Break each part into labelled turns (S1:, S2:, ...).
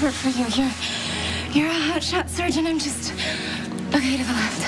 S1: whatever for you. You're a hotshot surgeon. I'm just... Okay, to the left.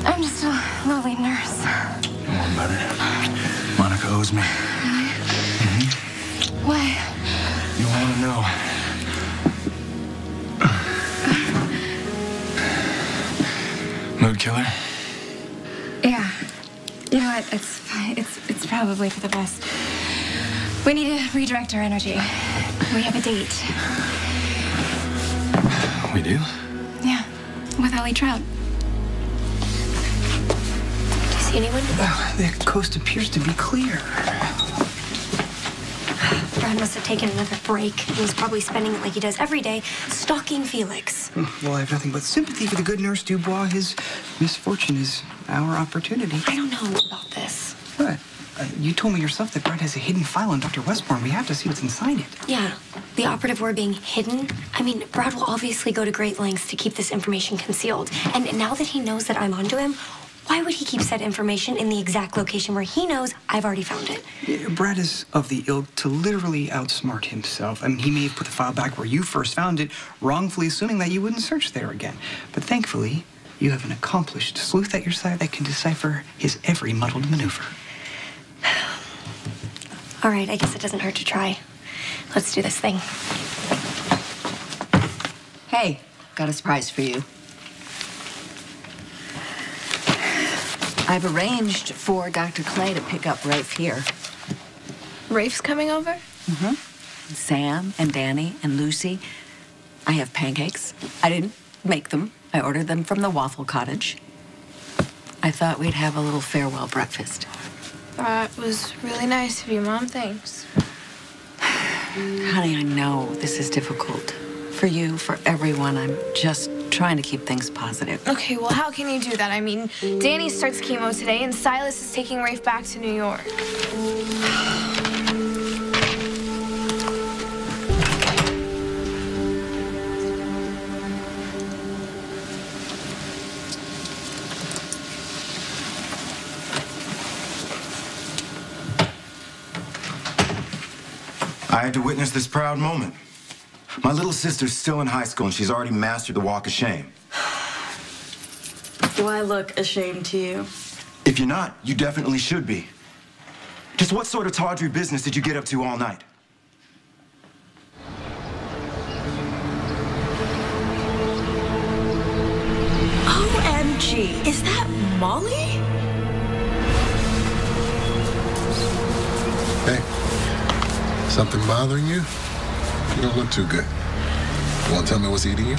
S1: I'm just a lowly nurse.
S2: Come on, buddy. Monica owes me.
S1: Really?
S2: Mm-hmm.
S1: Why?
S2: You want to know. Mood killer?
S1: Yeah. You know what? It's fine. It's probably for the best. We need to redirect our energy. We have a date.
S2: We do?
S1: Yeah. With Ellie Trout. Do you see anyone?
S3: The coast appears to be clear.
S1: Brad must have taken another break. He's probably spending it like he does every day, stalking Felix.
S3: Well, I have nothing but sympathy for the good nurse Dubois. His misfortune is our opportunity.
S1: I don't know about this.
S3: What? You told me yourself that Brad has a hidden file on Dr. Westbourne. We have to see what's inside it.
S1: Yeah, the operative word being hidden. I mean, Brad will obviously go to great lengths to keep this information concealed. And now that he knows that I'm onto him, why would he keep said information in the exact location where he knows I've already found it?
S3: Brad is of the ilk to literally outsmart himself. I mean, he may have put the file back where you first found it, wrongfully assuming that you wouldn't search there again. But thankfully, you have an accomplished sleuth at your side that can decipher his every muddled maneuver.
S1: All right, I guess it doesn't hurt to try. Let's do this thing.
S4: Hey, got a surprise for you. I've arranged for Dr. Clay to pick up Rafe here.
S5: Rafe's coming over?
S4: Mm-hmm. Sam and Danny and Lucy. I have pancakes. I didn't make them. I ordered them from the Waffle Cottage. I thought we'd have a little farewell breakfast.
S5: That was really nice of you, Mom. Thanks.
S4: Honey, I know this is difficult. For you, for everyone. I'm just trying to keep things positive.
S5: Okay, well, how can you do that? I mean, Danny starts chemo today, and Silas is taking Rafe back to New York.
S6: I had to witness this proud moment. My little sister's still in high school, and she's already mastered the walk of shame.
S7: Do I look ashamed to you?
S6: If you're not, you definitely should be. Just what sort of tawdry business did you get up to all night?
S7: OMG, is that Molly?
S8: Hey, something bothering you? You don't look too good. You want to tell me what's eating you?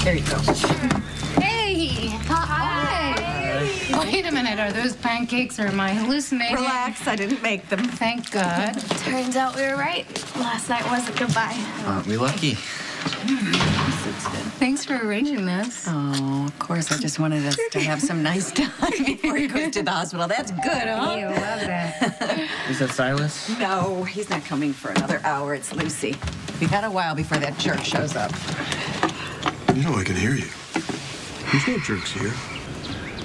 S7: There you go.
S9: Hey! Hi! Wait a minute, are those pancakes or am I hallucinating?
S7: Relax, I didn't make them.
S9: Thank God.
S5: Turns out we were right. Last night wasn't goodbye.
S3: Aren't we lucky?
S9: Thanks for arranging this.
S4: Oh, of course, I just wanted us to have some nice time before he goes to the hospital. That's good, huh?
S9: You love that.
S3: Is that Silas?
S4: No, he's not coming for another hour. It's Lucy. We got a while before that jerk shows up.
S8: You know I can hear you. There's no jerks here.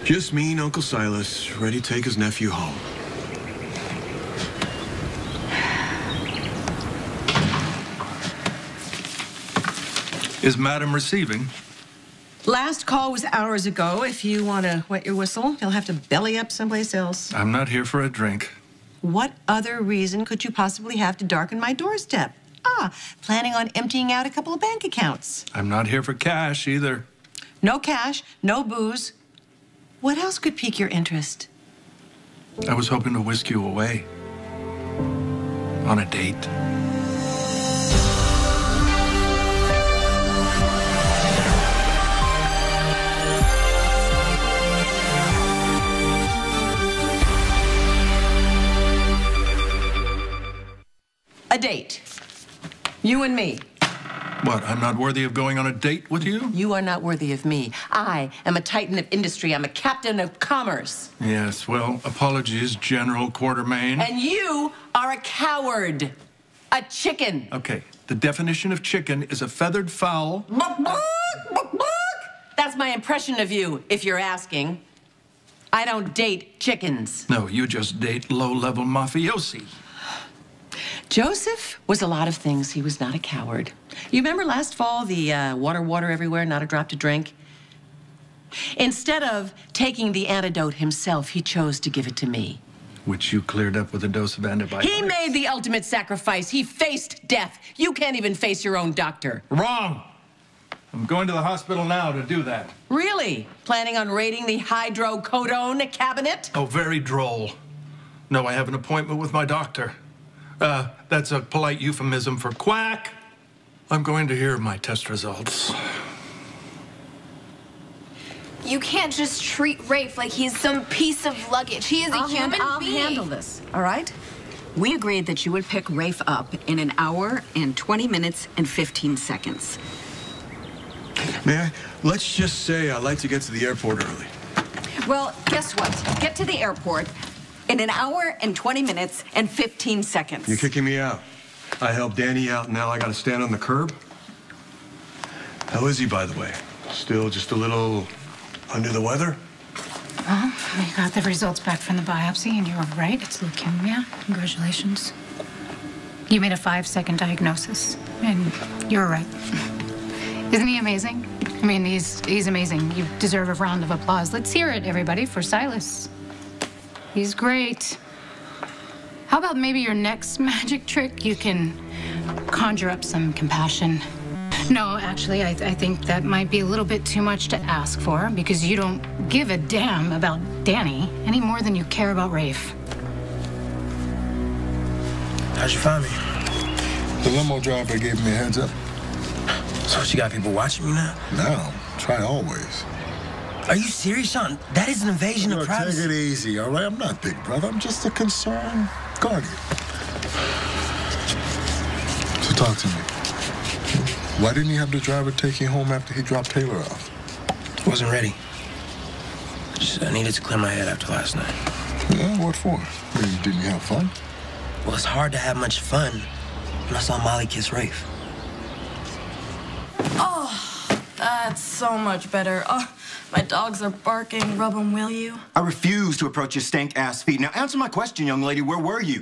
S8: Just me and Uncle Silas, ready to take his nephew home.
S2: Is Madam receiving?
S10: Last call was hours ago. If you want to wet your whistle, you'll have to belly up someplace else.
S2: I'm not here for a drink.
S10: What other reason could you possibly have to darken my doorstep? Ah, planning on emptying out a couple of bank accounts.
S2: I'm not here for cash either.
S10: No cash, no booze. What else could pique your interest?
S2: I was hoping to whisk you away. On a date.
S10: A date. You and me.
S2: What, I'm not worthy of going on a date with you?
S10: You are not worthy of me. I am a titan of industry. I'm a captain of commerce.
S2: Yes, well, apologies, General Quartermain.
S10: And you are a coward. A chicken.
S2: Okay, the definition of chicken is a feathered fowl.
S10: That's my impression of you, if you're asking. I don't date chickens.
S2: No, you just date low-level mafiosi.
S10: Joseph was a lot of things. He was not a coward. You remember last fall, the water everywhere, not a drop to drink? Instead of taking the antidote himself, he chose to give it to me.
S2: Which you cleared up with a dose of antibiotics.
S10: He made the ultimate sacrifice. He faced death. You can't even face your own doctor.
S2: Wrong. I'm going to the hospital now to do that.
S10: Really? Planning on raiding the hydrocodone cabinet?
S2: Oh, very droll. No, I have an appointment with my doctor. That's a polite euphemism for quack. I'm going to hear my test results.
S5: You can't just treat Rafe like he's some piece of luggage. He is a human being.
S4: I'll handle this, all right? We agreed that you would pick Rafe up in 1 hour and 20 minutes and 15 seconds.
S8: May I? Let's just say I'd like to get to the airport early.
S4: Well, guess what? Get to the airport in 1 hour and 20 minutes and 15 seconds.
S8: You're kicking me out. I helped Danny out, and now I gotta stand on the curb? How is he, by the way? Still just a little under the weather?
S9: Well, we got the results back from the biopsy, and you were right. It's leukemia. Congratulations. You made a 5-second diagnosis, and you were right. Isn't he amazing? I mean, he's amazing. You deserve a round of applause. Let's hear it, everybody, for Silas. He's great. How about maybe your next magic trick? You can conjure up some compassion. No, actually, I think that might be a little bit too much to ask for, because you don't give a damn about Danny any more than you care about Rafe.
S11: How'd you find me?
S12: The limo driver gave me a heads up.
S11: So you got people watching me now?
S12: No, try always.
S11: Are you serious, Sean? That is an invasion of privacy.
S12: Take it easy, all right? I'm not Big Brother. I'm just a concerned guardian. So talk to me. Why didn't you have the driver take you home after he dropped Taylor off?
S11: Wasn't ready. I needed to clear my head after last night.
S12: Yeah, what for? Didn't you have fun?
S11: Well, it's hard to have much fun when I saw Molly kiss Rafe.
S7: Oh, that's so much better. Oh, my dogs are barking. Rub them, will you?
S6: I refuse to approach your stank-ass feet. Now, answer my question, young lady. Where were you?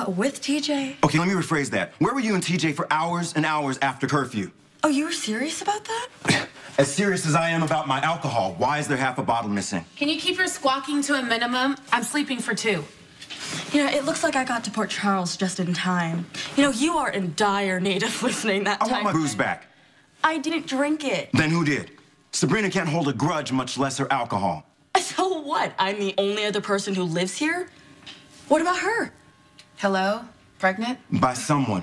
S7: With TJ.
S6: Okay, let me rephrase that. Where were you and TJ for hours and hours after curfew?
S7: Oh, you were serious about that?
S6: As serious as I am about my alcohol. Why is there half a bottle missing?
S13: Can you keep your squawking to a minimum? I'm sleeping for 2.
S7: You know, it looks like I got to Port Charles just in time. You know, you are in dire need of listening that time.
S6: I want my booze back.
S7: I didn't drink it.
S6: Then who did? Sabrina can't hold a grudge, much less her alcohol.
S7: So what? I'm the only other person who lives here? What about her?
S13: Hello? Pregnant?
S6: By someone.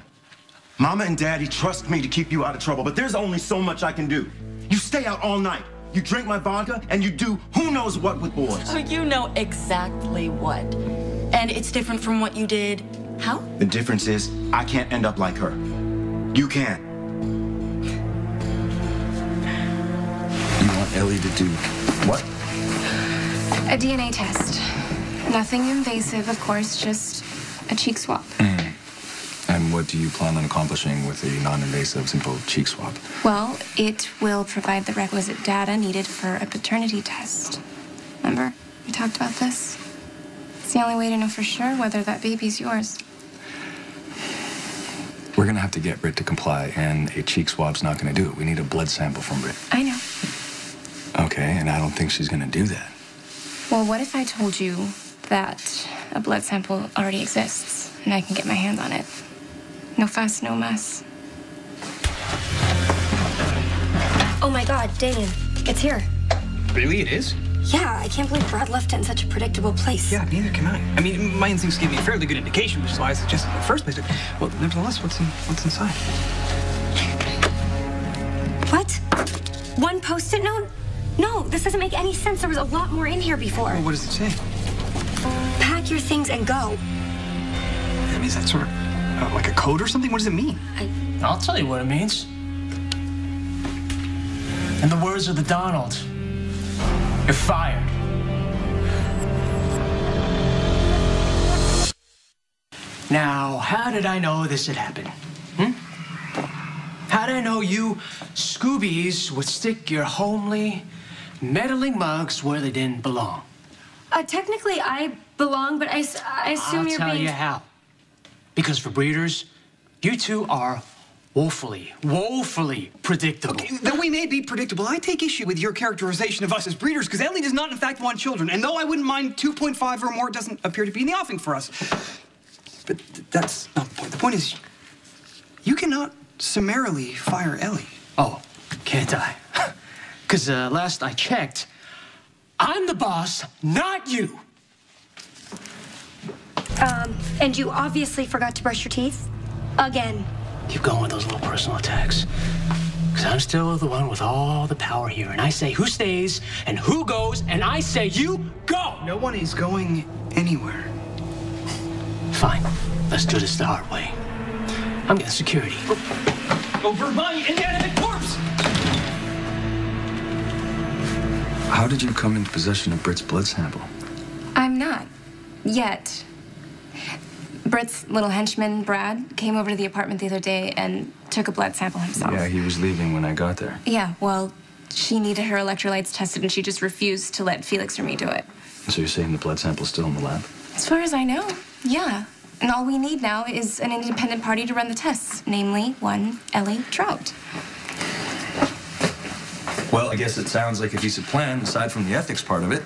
S6: Mama and Daddy trust me to keep you out of trouble, but there's only so much I can do. You stay out all night. You drink my vodka, and you do who knows what with boys.
S7: Oh, you know exactly what. And it's different from what you did. How?
S6: The difference is I can't end up like her. You can.
S11: You want Ellie to do what?
S5: A DNA test. Nothing invasive, of course, just a cheek swab.
S14: And what do you plan on accomplishing with a non-invasive, simple cheek swab?
S5: Well, it will provide the requisite data needed for a paternity test. Remember, we talked about this? It's the only way to know for sure whether that baby's yours.
S14: We're gonna have to get Britt to comply, and a cheek swab's not gonna do it. We need a blood sample from Britt.
S5: I know.
S14: Okay, and I don't think she's gonna do that.
S5: Well, what if I told you that a blood sample already exists, and I can get my hands on it? No fuss, no muss. Oh my God, Damien, it's here.
S3: Really, it is?
S1: Yeah, I can't believe Brad left it in such a predictable place.
S3: Yeah, neither can I. I mean, my instincts give me a fairly good indication, which is why I suggested in the first place. Well, nevertheless, what's inside?
S1: What? One Post-it note? No, this doesn't make any sense. There was a lot more in here before.
S3: Well, what does it say?
S1: Pack your things and go.
S3: I mean, is that sort of like a code or something? What does it mean?
S11: I'll tell you what it means. In the words of the Donald, you're fired. Now, how did I know this had happened? How did I know you Scoobies would stick your homely, meddling mugs where they didn't belong?
S1: Technically, I belong, but I assume you're being...
S11: I'll tell you how. Because for breeders, you two are woefully predictable.
S3: Okay, though we may be predictable, I take issue with your characterization of us as breeders, because Ellie does not, in fact, want children. And though I wouldn't mind 2.5 or more, it doesn't appear to be in the offing for us. But that's not the point. The point is, you cannot summarily fire Ellie.
S11: Oh, can't I? Because last I checked, I'm the boss, not you.
S1: And you obviously forgot to brush your teeth. Again.
S11: Keep going with those little personal attacks. Because I'm still the one with all the power here. And I say who stays and who goes, and I say you go!
S3: No one is going anywhere.
S11: Fine. Let's do this the hard way. I'm getting security.
S3: Over my inanimate corpse!
S14: How did you come into possession of Britt's blood sample?
S5: I'm not. Yet. Britt's little henchman, Brad, came over to the apartment the other day and took a blood sample himself.
S14: Yeah, he was leaving when I got there.
S5: Yeah, well, she needed her electrolytes tested and she just refused to let Felix or me do it.
S14: So you're saying the blood sample's still in the lab?
S5: As far as I know, yeah. And all we need now is an independent party to run the tests, namely one Ellie Trout.
S14: Well, I guess it sounds like a decent plan, aside from the ethics part of it.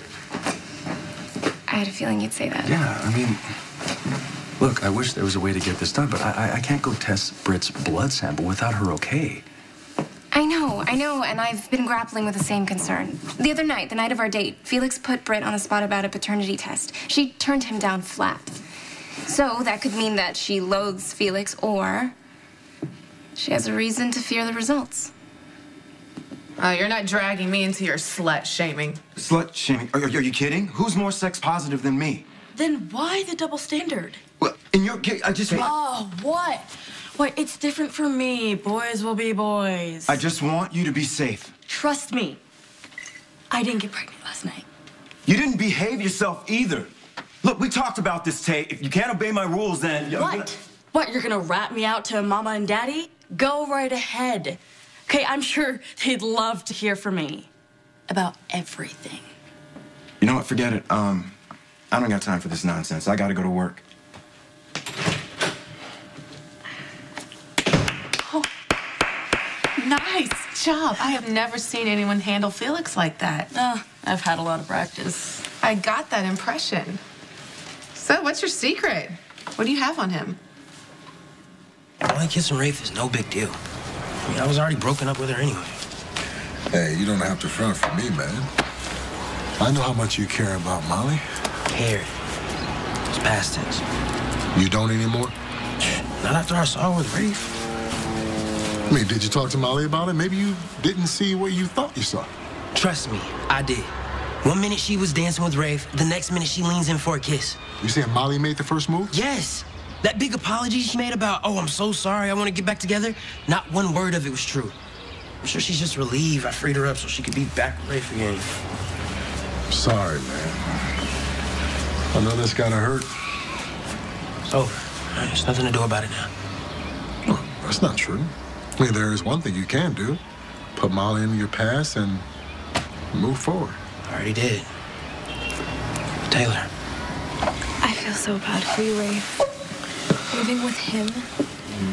S5: I had a feeling you'd say that.
S14: Yeah, I mean, look, I wish there was a way to get this done, but I can't go test Britt's blood sample without her okay.
S5: I know, and I've been grappling with the same concern. The other night, the night of our date, Felix put Britt on the spot about a paternity test. She turned him down flat. So that could mean that she loathes Felix, or she has a reason to fear the results.
S13: You're not dragging me into your slut shaming.
S6: Slut shaming? Are you kidding? Who's more sex positive than me?
S7: Then why the double standard?
S6: Well, in your case, I just want...
S7: Oh, what? What? It's different for me. Boys will be boys.
S6: I just want you to be safe.
S7: Trust me. I didn't get pregnant last night.
S6: You didn't behave yourself either. Look, we talked about this, Tay. If you can't obey my rules, then...
S7: What? What, you're gonna rat me out to Mama and Daddy? Go right ahead. Okay, I'm sure they'd love to hear from me about everything.
S6: You know what? Forget it. I don't got time for this nonsense. I gotta go to work.
S13: Oh, nice job. I have never seen anyone handle Felix like that.
S7: I've had a lot of practice.
S13: I got that impression. So, what's your secret? What do you have on him?
S15: Only kissing Rafe is no big deal. I mean, I was already broken up with her anyway.
S12: Hey, you don't have to front for me, man. I know how much you care about Molly.
S15: Cared. It's past tense.
S12: You don't anymore?
S15: Not after I saw her with Rafe.
S12: I mean, did you talk to Molly about it? Maybe you didn't see what you thought you saw.
S15: Trust me, I did. One minute she was dancing with Rafe, the next minute she leans in for a kiss.
S12: You saying Molly made the first move?
S15: Yes. That big apology she made about, oh, I'm so sorry, I want to get back together, not one word of it was true. I'm sure she's just relieved I freed her up so she could be back with Rafe again.
S12: Sorry, man. I know this gotta hurt.
S15: It's over. There's nothing to do about it now.
S12: Oh, that's not true. I mean, there is one thing you can do. Put Molly in your past and move forward.
S15: I already did. Taylor.
S5: I feel so bad for you, Rafe. Living with him.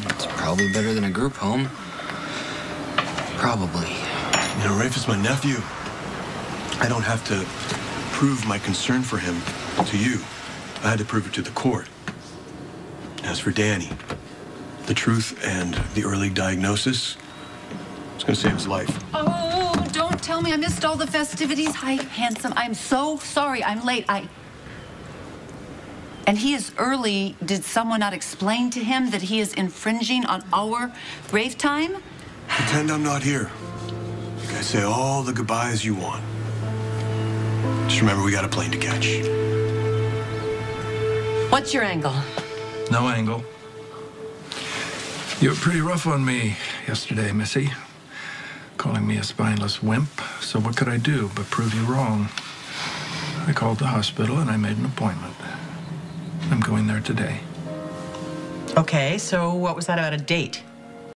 S16: It's probably better than a group home. Probably.
S8: You know, Rafe is my nephew. I don't have to prove my concern for him to you. I had to prove it to the court. As for Danny, the truth and the early diagnosis, it's gonna save his life.
S4: Oh, don't tell me I missed all the festivities. Hi, handsome. I'm so sorry. I'm late. And he is early. Did someone not explain to him that he is infringing on our rave time?
S8: Pretend I'm not here. You guys say all the goodbyes you want. Just remember, we got a plane to catch.
S4: What's your angle?
S2: No angle. You were pretty rough on me yesterday, Missy. Calling me a spineless wimp. So what could I do but prove you wrong? I called the hospital and I made an appointment. I'm going there today.
S10: Okay, so what was that about a date?